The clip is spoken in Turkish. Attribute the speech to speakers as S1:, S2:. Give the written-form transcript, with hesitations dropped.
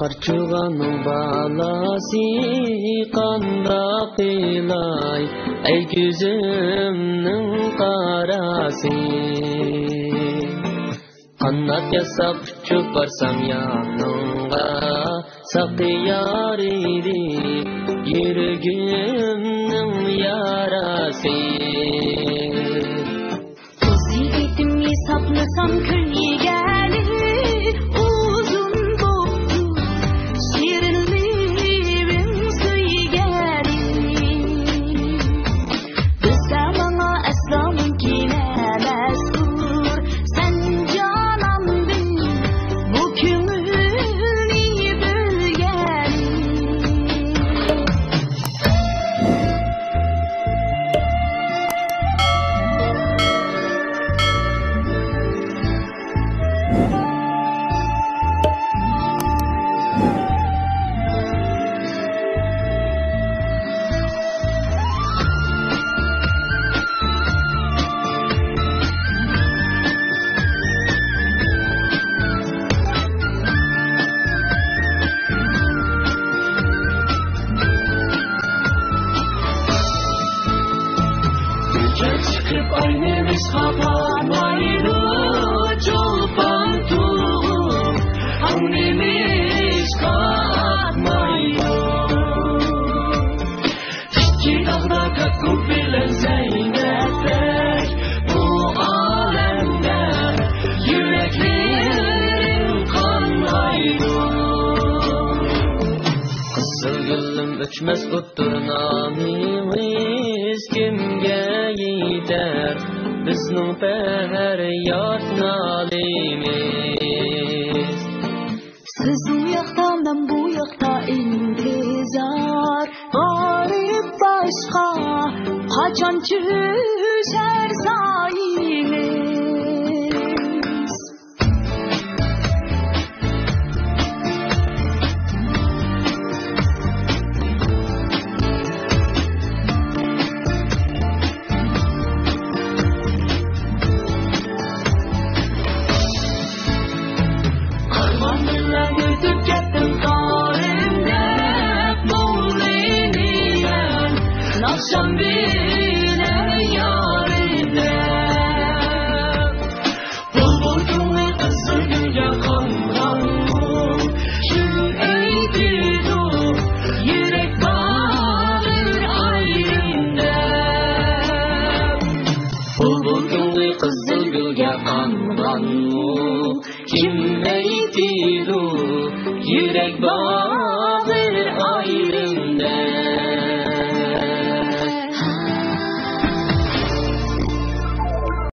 S1: Qarchuğanın balası qanda qilay ey gözümnün qarası Qanat yasab uçup barsam yanınğa Saqiyar idi yürgümnün yarası
S2: Kız yiğitim hesaplasam külye gelir
S1: Çıkıp aynımız kapanmaydı Çolpan tuğum Hangimiz kalkmaydı İki dağda kakıp bilen Zeynep'ler Bu alemde yüreklerim kanmaydı Kızıl gülüm öçmez kuttur namimiz kimge gider bizning feryod nolimiz
S2: Siz u yoqda men bu yoqda intizor g'arib boshqa qachon tushar soyimiz
S1: Akşam bile yarine Bulbul günü kızıl gülge kandan Kim eğdidu yürek bağır ayrında Bulbul günü kızıl gülge kandan Kim eğdidu yürek bağır